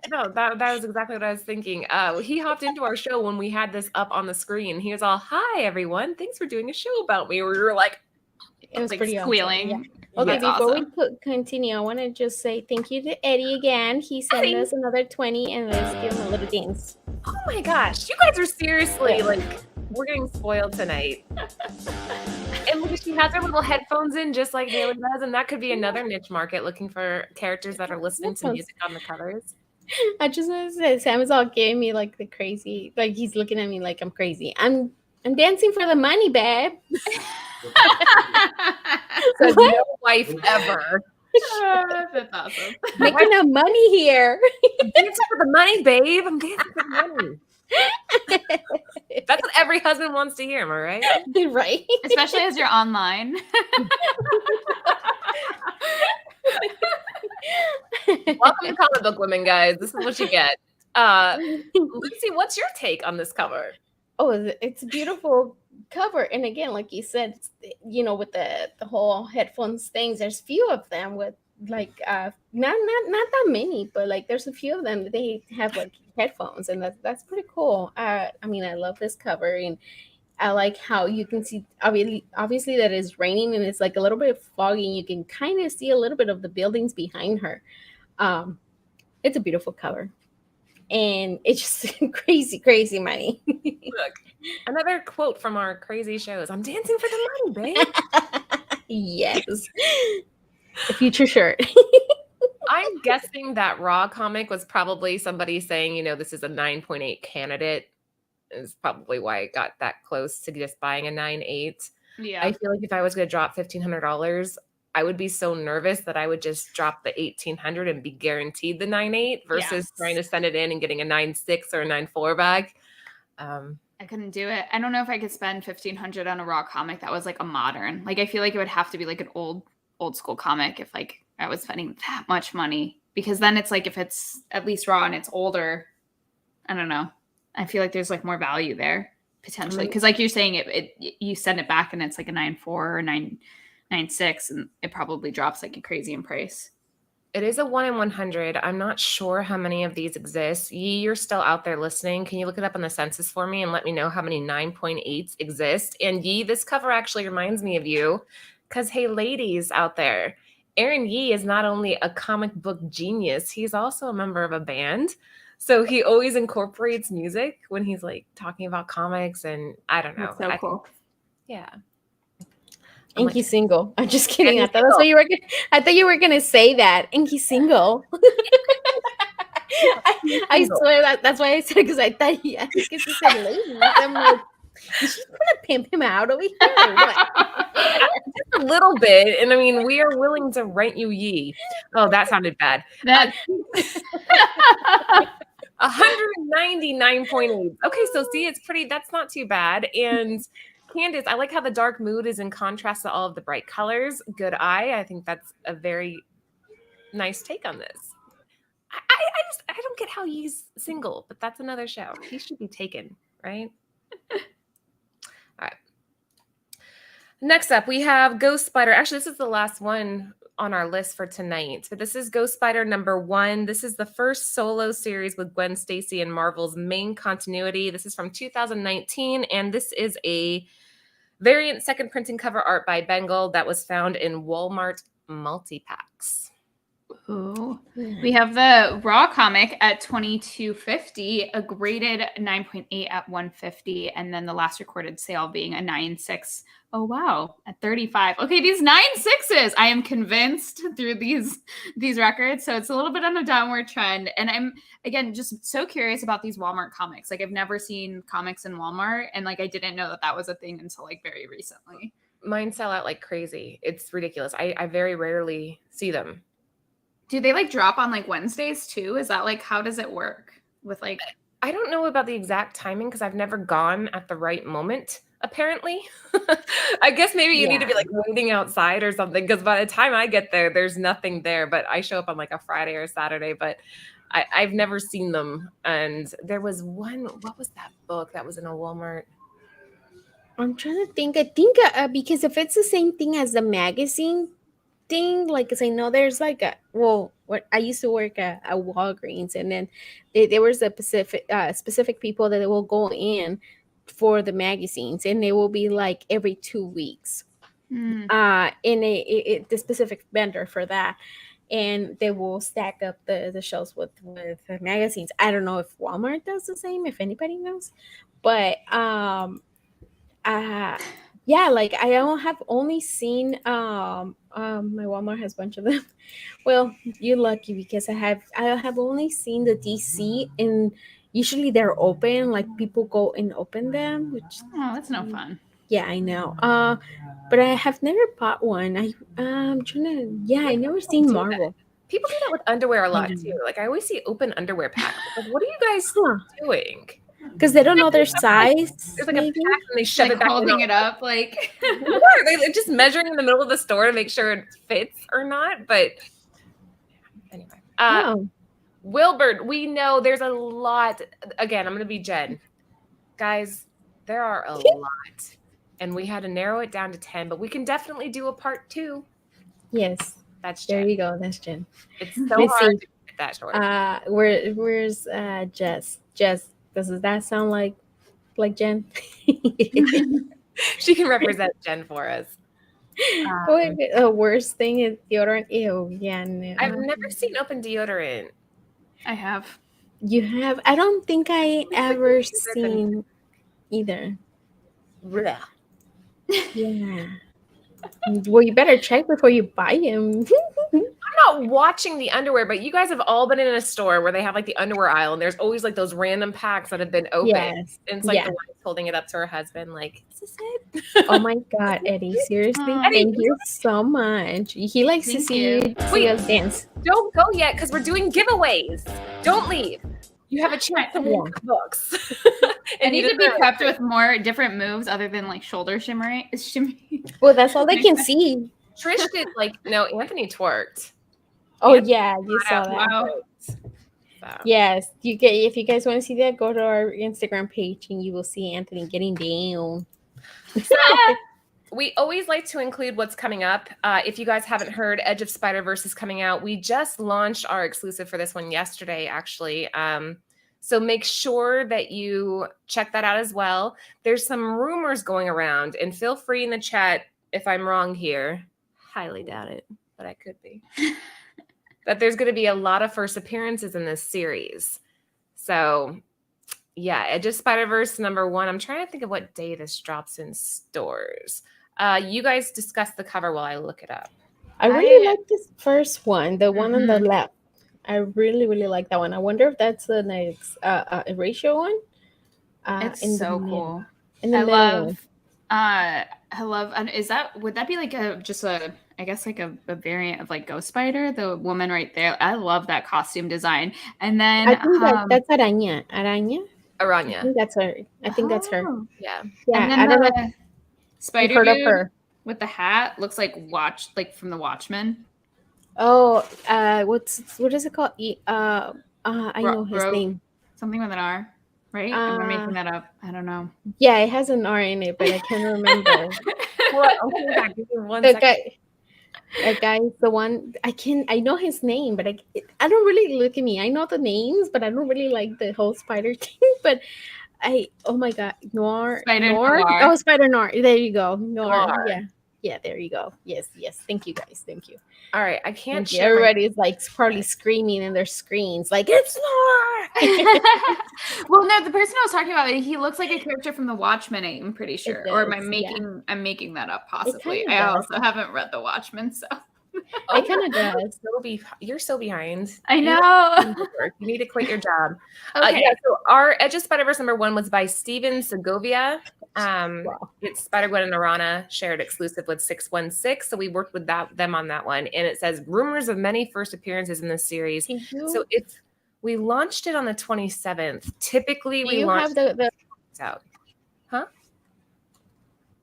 No, that was exactly what I was thinking. He hopped into our show when we had this up on the screen. He was all, "Hi, everyone. Thanks for doing a show about me." We were like, it was like pretty squealing. Awesome. Yeah. Okay, before we continue, I want to just say thank you to Eddie again. He sent us another 20, and let's give him a little dance. Oh my gosh, you guys are seriously like, we're getting spoiled tonight. And look, she has her little headphones in just like Haley does, and that could be another niche market looking for characters that are listening to music on the covers. I just want to say, Sam is all giving me like the crazy, like he's looking at me like I'm crazy. I'm dancing for the money, babe. Says no wife ever. That's awesome. Making no money here. I'm dancing for the money, babe. I'm dancing for the money. That's what every husband wants to hear, am I right? Right. Especially as you're online. Welcome to Comic Book Women, guys. This is what you get. Lucy, what's your take on this cover? Oh, it's a beautiful cover, and again, like you said, with the whole headphones things, there's few of them with like not that many, but like there's a few of them that they have like headphones, and that's pretty cool. I mean, I love this cover, and I like how you can see obviously that it's raining and it's like a little bit foggy, and you can kind of see a little bit of the buildings behind her. It's a beautiful cover. And it's just crazy money. Look, another quote from our crazy shows. I'm dancing for the money, babe. Yes. The future shirt. I'm guessing that Raw comic was probably somebody saying, this is a 9.8 candidate. Is probably why it got that close to just buying a 9.8. Yeah. I feel like if I was going to drop $1,500, I would be so nervous that I would just drop the $1,800 and be guaranteed the 9.8 versus trying to send it in and getting a 9.6 or a 9.4 back. I couldn't do it. I don't know if I could spend $1,500 on a Raw comic that was like a modern. Like I feel like it would have to be like an old school comic if like I was spending that much money, because then it's like if it's at least Raw and it's older, I don't know. I feel like there's like more value there potentially, because like you're saying, it you send it back and it's like a 9.4 or 9.6, and it probably drops like a crazy in price. It is a 1 in 100. I'm not sure how many of these exist. Yee, you're still out there listening. Can you look it up on the census for me and let me know how many 9.8s exist? And Yee, this cover actually reminds me of you because, hey, ladies out there, Aaron Yee is not only a comic book genius, he's also a member of a band. So he always incorporates music when he's like talking about comics, and I don't know. That's so cool. Yeah. Inky single. I'm just kidding. I thought that's what you were. I thought you were gonna say that. Inky single. I swear that's why I said, because I thought I think you said ladies. I'm like, is she gonna pimp him out over here or what? Just a little bit, and I mean, we are willing to rent you Yee. Oh, that sounded bad. 199.8. Okay, so see, it's pretty. That's not too bad. And Candace, I like how the dark mood is in contrast to all of the bright colors. Good eye. I think that's a very nice take on this. I don't get how he's single, but that's another show. He should be taken, right? All right. Next up, we have Ghost Spider. Actually, this is the last one on our list for tonight, but this is Ghost Spider #1. This is the first solo series with Gwen Stacy in Marvel's main continuity. This is from 2019, and this is a variant second printing cover art by Bengal that was found in Walmart multi-packs. Ooh. We have the Raw comic at $22.50, a graded 9.8 at $150, and then the last recorded sale being a 9.6. Oh wow, at $35. Okay, these 9.6s, I am convinced through these records. So it's a little bit on a downward trend. And I'm again just so curious about these Walmart comics. Like I've never seen comics in Walmart, and like I didn't know that was a thing until like very recently. Mine sell out like crazy. It's ridiculous. I very rarely see them. Do they like drop on like Wednesdays too? Is that like, how does it work with like? I don't know about the exact timing because I've never gone at the right moment, apparently. I guess maybe you need to be like waiting outside or something, because by the time I get there, there's nothing there, but I show up on like a Friday or Saturday, but I've never seen them. And there was one, what was that book that was in a Walmart? I'm trying to think. I think because if it's the same thing as the magazine thing, like, because I know there's like what I used to work at Walgreens, and then there was a specific people that will go in for the magazines, and they will be like every 2 weeks in the specific vendor for that, and they will stack up the shelves with the magazines. I don't know if Walmart does the same, if anybody knows, but yeah, like I have only seen my Walmart has a bunch of them. Well, you're lucky because I have only seen the DC, and usually they're open, like people go and open them, which that's no fun. Yeah, I know. But I have never bought one. I'm trying to. I never seen Marvel. People do that with underwear a lot too. Like I always see open underwear packs. Like, what are you guys doing? Because they don't know their size. There's like a pack and they shove it back holding it up, like they're just measuring in the middle of the store to make sure it fits or not. But anyway, Wilbert, we know there's a lot. Again, I'm going to be Jen. Guys, there are a lot, and we had to narrow it down to 10, but we can definitely do a part 2. Yes, that's Jen. There you go. That's Jen. It's so hard to get that short. Where's Jess? Jess. Does that sound like Jen? She can represent Jen for us. The worst thing is deodorant. Ew, yeah. No. I've never seen open deodorant. I have. You have? I don't think I ever seen either. Blech. Yeah. Well, you better check before you buy them. I'm not watching the underwear, but you guys have all been in a store where they have like the underwear aisle, and there's always like those random packs that have been opened. Yes. And it's like Yeah. the wife holding it up to her husband, like, is this it? Oh my God, Eddie! Seriously, Eddie, thank you so much. He likes to Thank see you. see us dance. Don't go yet because we're doing giveaways. Don't leave. You have a chance to win books. I need to be prepped with more different moves other than like shoulder shimmery. Well, that's all they can see. Trish did no, Anthony twerked. Oh Anthony yeah, you saw that. Wow. So. Yes, if you guys want to see that, go to our Instagram page and you will see Anthony getting down. So we always like to include what's coming up. If you guys haven't heard, Edge of Spider-Verse is coming out. We just launched our exclusive for this one yesterday, actually. So make sure that you check that out as well. There's some rumors going around, and feel free in the chat if I'm wrong here. Highly doubt it, but I could be. That there's going to be a lot of first appearances in this series. So yeah, Edge of Spider-Verse #1. I'm trying to think of what day this drops in stores. You guys discuss the cover while I look it up. I really like this first one, the one on the left. I really, really like that one. I wonder if that's the next ratio one. It's so cool. In the middle. I love. And would that be like I guess like a variant of like Ghost Spider, the woman right there. I love that costume design. And then I think that's Araña. Aranya. I think that's her. Yeah. And then I don't know. Spider Heard of dude her with the hat looks like from the Watchmen. Oh, what is it called? I know his name. Something with an R, right? Am I making that up? I don't know. Yeah, it has an R in it, but I can't remember. That guy is the one. I know his name, but I don't really look at me. I know the names, but I don't really like the whole spider thing. But oh my God, Noir. Oh, Spider Noir. There you go, Noir. Yeah, there you go. Yes. Thank you guys. Thank you. All right, I can't. Everybody's like probably screaming in their screens, like it's Noir. Well, no, the person I was talking about, he looks like a character from the Watchmen. I'm pretty sure, or am I making? I'm making that up. Possibly. I also haven't read the Watchmen, so. It kind of does. You're so behind. I know. You need to quit your job. Okay. So our Edge of Spider-Verse #1 was by Steven Segovia. It's Spider-Gwen and Arana shared exclusive with 616. So we worked with them on that one. And it says rumors of many first appearances in this series. So we launched it on the 27th. Typically we launch the out. Huh?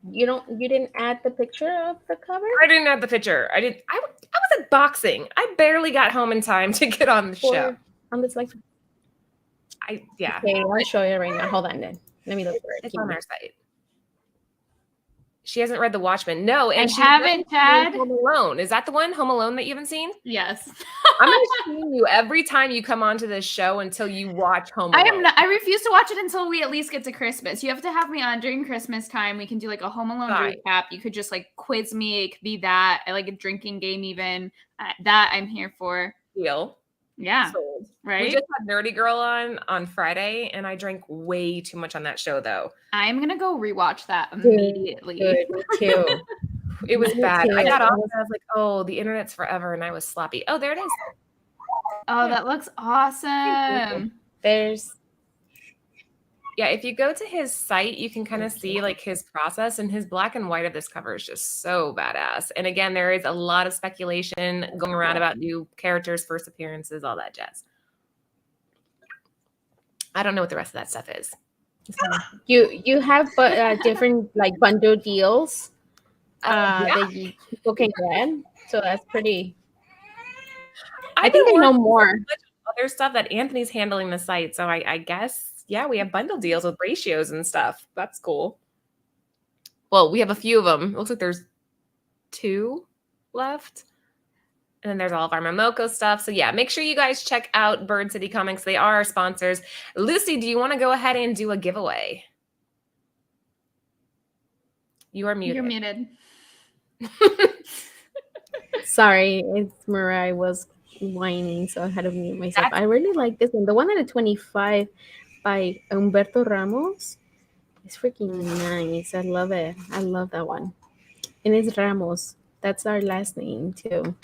You didn't add the picture of the cover? I didn't add the picture. I was at boxing. I barely got home in time to get on the show. On this like Okay, I'll show you right now. Hold on then. Let me look for it. It's on our site. She hasn't read The Watchmen. No, and I haven't, Dad. Home Alone. Is that the one, Home Alone, that you haven't seen? Yes. I'm going to shame you every time you come onto this show until you watch Home Alone. I refuse to watch it until we at least get to Christmas. You have to have me on during Christmas time. We can do like a Home Alone recap. You could just like quiz me. It could be that. I like a drinking game even. That I'm here for. Deal. Yeah. Sold. Right. We just had Nerdy Girl on Friday, and I drank way too much on that show, though. I'm gonna go rewatch that immediately. Good, me too. It was bad. I got off and I was like, "Oh, the internet's forever," and I was sloppy. Oh, there it is. Oh, that looks awesome. If you go to his site, you can kind of see like his process, and his black and white of this cover is just so badass. And again, there is a lot of speculation going around about new characters, first appearances, all that jazz. I don't know what the rest of that stuff is. You have different like bundle deals that people can get, so that's pretty. I think I know more other stuff that Anthony's handling the site, so I guess. Yeah, we have bundle deals with ratios and stuff. That's cool. Well, we have a few of them. It looks like there's 2 left. And then there's all of our Momoko stuff. So yeah, make sure you guys check out Bird City Comics. They are our sponsors. Lucy, do you want to go ahead and do a giveaway? You are muted. You're muted. Sorry, it's Mariah was whining, so I had to mute myself. That's- I really like this one. The one at a 25 by Humberto Ramos. It's freaking nice. I love it. I love that one. And it's Ramos. That's our last name too.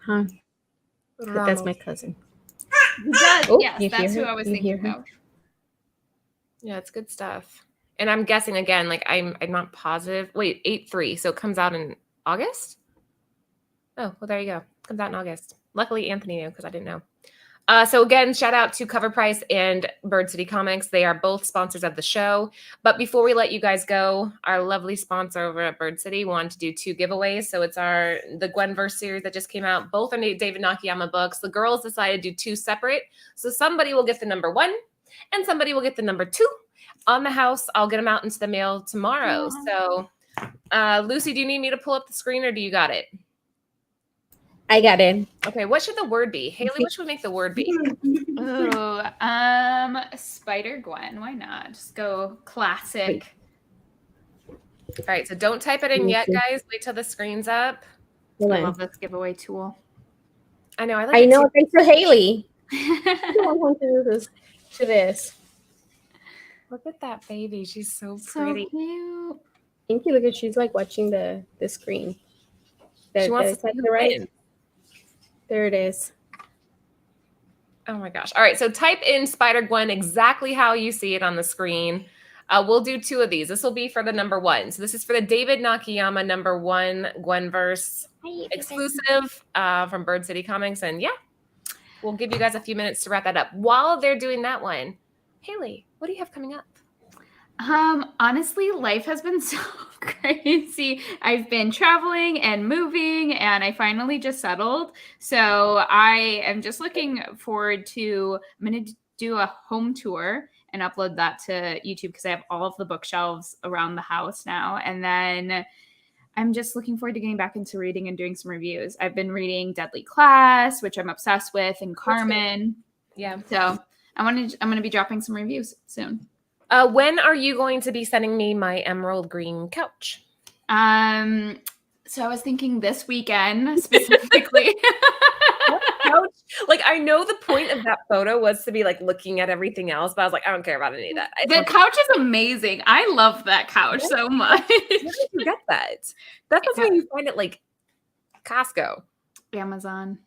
Huh? But that's my cousin. Yes, Oh, yes, you that's hear who her? I was You thinking hear her? of. Yeah, it's good stuff. And I'm guessing again, like I'm not positive. Wait, 8/3. So it comes out in August? Oh, well, there you go. Comes out in August. Luckily, Anthony knew because I didn't know. So again, shout out to Cover Price and Bird City Comics. They are both sponsors of the show. But before we let you guys go, our lovely sponsor over at Bird City wanted to do 2 giveaways. So it's the Gwenverse series that just came out. Both are David Nakayama books. The girls decided to do 2 separate. So somebody will get the number 1 and somebody will get the number 2 on the house. I'll get them out into the mail tomorrow. So Lucy, do you need me to pull up the screen or do you got it? I got it. Okay, what should the word be? Haley, what should we make the word be? Oh, Spider-Gwen. Why not? Just go classic. All right, so don't type it in yet, guys. Wait till the screen's up. Hold I on. love this giveaway tool. I know. I like I it know. too. Thanks to Haley. I don't want to do this. To this. Look at that baby. She's so So pretty. cute. Thank you. Look at she's like watching the screen. She wants to Is that see the who right? wins. There it is. Oh my gosh. All right, so type in Spider-Gwen exactly how you see it on the screen. We'll do 2 of these. This will be for the number 1. So this is for the David Nakayama number 1 Gwenverse exclusive from Bird City Comics. And yeah, we'll give you guys a few minutes to wrap that up. While they're doing that one, Haley, what do you have coming up? Honestly, life has been so crazy. I've been traveling and moving, and I finally just settled. So I am just looking forward to, I'm going to do a home tour and upload that to YouTube because I have all of the bookshelves around the house now. And then I'm just looking forward to getting back into reading and doing some reviews. I've been reading Deadly Class, which I'm obsessed with, and Carmen. Yeah. So I'm going to be dropping some reviews soon. When are you going to be sending me my emerald green couch? So I was thinking this weekend specifically. Couch? Like, I know the point of that photo was to be like looking at everything else, but I was like, I don't care about any of that. The couch is amazing. I love that couch so much. Where did you get that? That's when you find it like Costco. Amazon.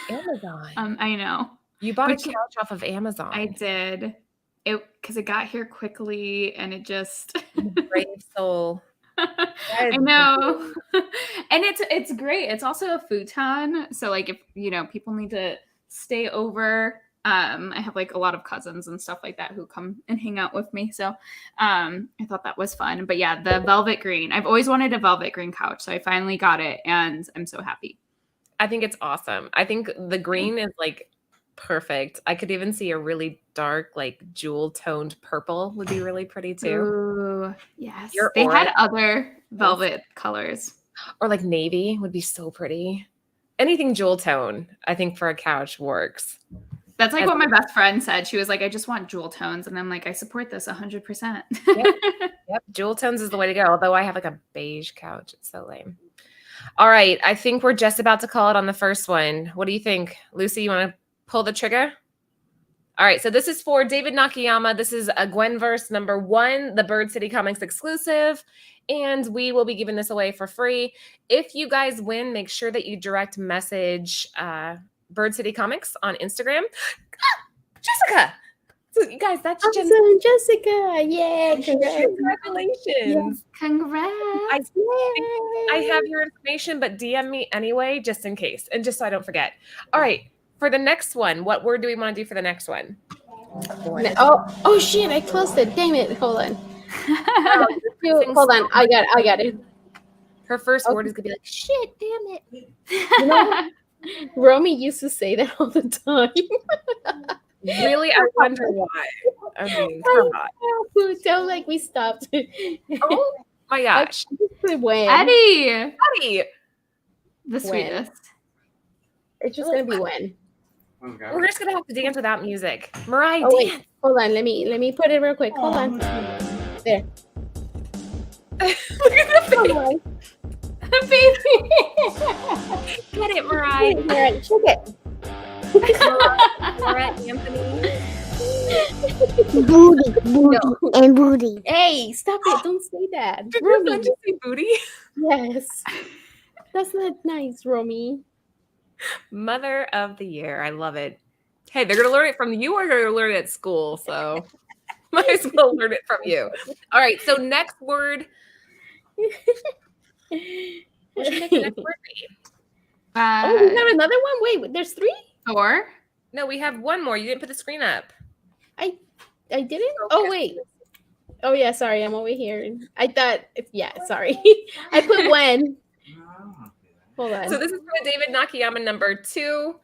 Amazon. I know. You bought a couch off of Amazon. I did. Because it got here quickly and it just brave soul. I know. And it's great. It's also a futon. So like if people need to stay over, I have like a lot of cousins and stuff like that who come and hang out with me. So I thought that was fun. But yeah, the velvet green. I've always wanted a velvet green couch. So I finally got it and I'm so happy. I think it's awesome. I think the green is like perfect. I could even see a really dark, like jewel toned purple would be really pretty too. Ooh, yes. They had other velvet colors. Or like navy would be so pretty. Anything jewel tone, I think for a couch works. That's like what my best friend said. She was like, I just want jewel tones. And I'm like, I support this 100%. Yep. Jewel tones is the way to go. Although I have like a beige couch. It's so lame. All right. I think we're just about to call it on the first one. What do you think? Lucy, you want to pull the trigger? All right. So this is for David Nakayama. This is a Gwenverse number 1, the Bird City Comics exclusive. And we will be giving this away for free. If you guys win, make sure that you direct message Bird City Comics on Instagram. Jessica! So you guys, that's awesome, Jessica! Yay! Congratulations! Yeah. Congrats! I have your information, but DM me anyway, just in case, and just so I don't forget. All right, for the next one, what word do we want to do for the next one? Oh shit! I closed it. Damn it! Hold on. Hold on. I got it. Her first word is gonna be like, "Shit, damn it." You know, Romy used to say that all the time. Really? I wonder why. I mean, come on. Don't like we stopped. Oh my gosh. Eddie. The sweetest. It's just gonna be when. Okay. We're just gonna have to dance without music. Mariah, wait. Hold on. Let me put it real quick. Hold on. There. Look at the baby. Get it, Mariah. Check it. Laura Anthony. Booty, booty, and booty. Hey, stop it! Don't say that, Did your Romy. son just say booty? Yes, that's not nice, Romy. Mother of the year. I love it. Hey, they're going to learn it from you or they're going to learn it at school. So might as well learn it from you. All right. So next word. What should make the next word be? Oh, we have another one. Wait, there's 3. Thor. No, we have one more. You didn't put the screen up. I didn't. Okay. Oh wait. Oh yeah, sorry, I'm over here. I thought. Yeah, sorry. I put when. Hold on. So this is for David Nakayama number 2.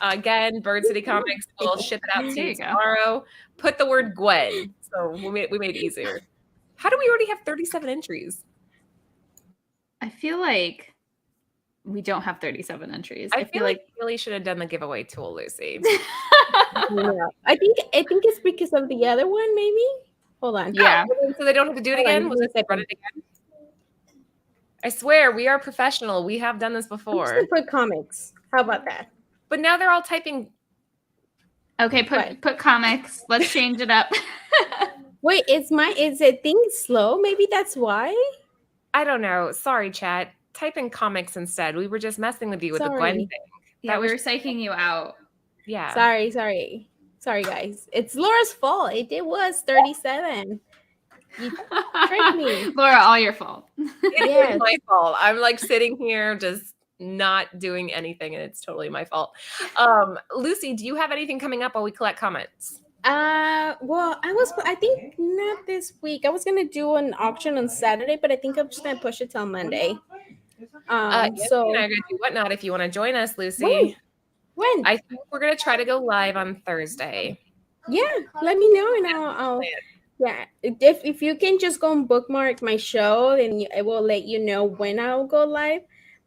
Again, Bird City Comics will ship it out to you tomorrow. Put the word Gwen. So we made it easier. How do we already have 37 entries? I feel like we don't have 37 entries. I feel like we really should have done the giveaway tool, Lucy. Yeah. I think it's because of the other one, maybe. Hold on. Yeah. So they don't have to do it again? We'll just run it again? I swear, we are professional. We have done this I'm before. just gonna put comics. How about that? But now they're all typing. Okay, put comics. Let's change it up. Wait, is it thing slow? Maybe that's why. I don't know. Sorry, chat. Type in comics instead. We were just messing with you with the Gwen thing. Yeah, we were psyching you out. Yeah. Sorry, guys. It's Laura's fault. It was 37. You tricked me. Laura, all your fault. It is my fault. I'm like sitting here just not doing anything, and it's totally my fault. Lucy, do you have anything coming up while we collect comments? Well, I think not this week. I was gonna do an auction on Saturday, but I think I'm just gonna push it till Monday. So and I'm gonna do whatnot if you want to join us, Lucy. When? I think we're gonna try to go live on Thursday. Yeah, let me know and I'll yeah. If you can just go and bookmark my show, then it will let you know when I'll go live.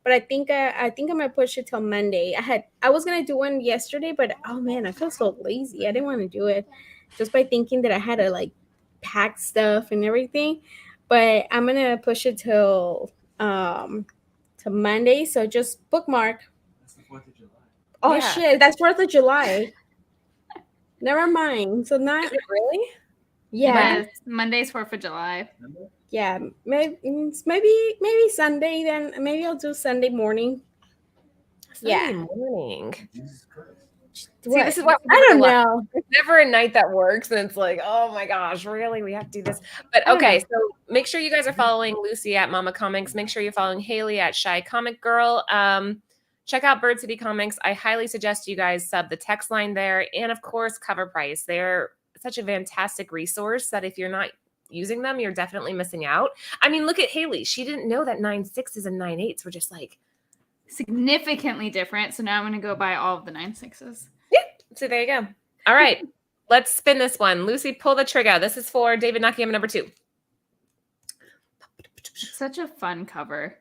But I think I'm gonna push it till Monday. I was gonna do one yesterday, but oh man, I feel so lazy. I didn't want to do it just by thinking that I had to like pack stuff and everything. But I'm gonna push it till to Monday. So just bookmark. That's the 4th of July. Oh Yeah. shit, that's 4th of July. Never mind. So not Is it really? yeah. Yes, Monday's 4th of July. Remember? Yeah, maybe Sunday. Then maybe I'll do Sunday morning. Sunday morning. Jesus Christ. See, this is why I don't know. There's never a night that works, and it's like, oh my gosh, really? We have to do this. But I don't okay, so make sure you guys are following Lucy at Mama Comics. Make sure you're following Haley at Shy Comic Girl. Check out Bird City Comics. I highly suggest you guys sub the text line there, and of course, Cover Price. They're such a fantastic resource that if you're not using them, you're definitely missing out. I mean, look at Haley. She didn't know that 9.6s and 9.8s were just like Significantly different. So now I'm going to go buy all of the 9.6s. yeah. So there you go. All right, let's spin this one. Lucy, pull the trigger. This is for David Nakayama number 2. Such a fun cover.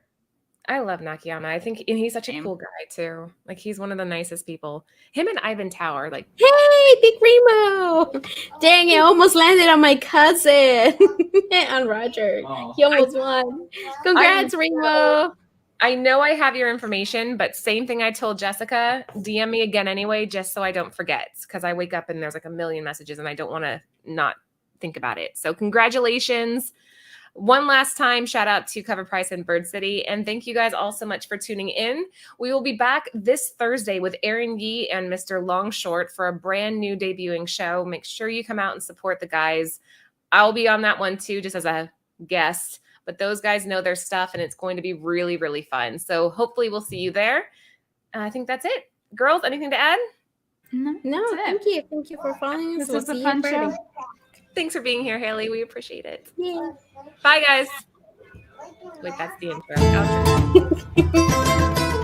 I love Nakayama. I think and he's such a Same. cool guy too. Like he's one of the nicest people. Him and Ivan Tower, like Hey, Big Remo! Dang, it almost landed on my cousin, on Roger. Oh. He almost won. Congrats, Remo! I know I have your information, but same thing I told Jessica. DM me again anyway, just so I don't forget. Because I wake up and there's like a million messages, and I don't want to not think about it. So congratulations. One last time, shout out to Cover Price and Bird City. And thank you guys all so much for tuning in. We will be back this Thursday with Aaron Yee and Mr. Longshort for a brand new debuting show. Make sure you come out and support the guys. I'll be on that one too, just as a guest. But those guys know their stuff, and it's going to be really, really fun. So hopefully we'll see you there. I think that's it. Girls, anything to add? No, that's it. thank you. Thank you for following us. This was a fun show. Thanks for being here, Haley. We appreciate it. Yeah. Bye, guys. Wait, that's the intro. Outro.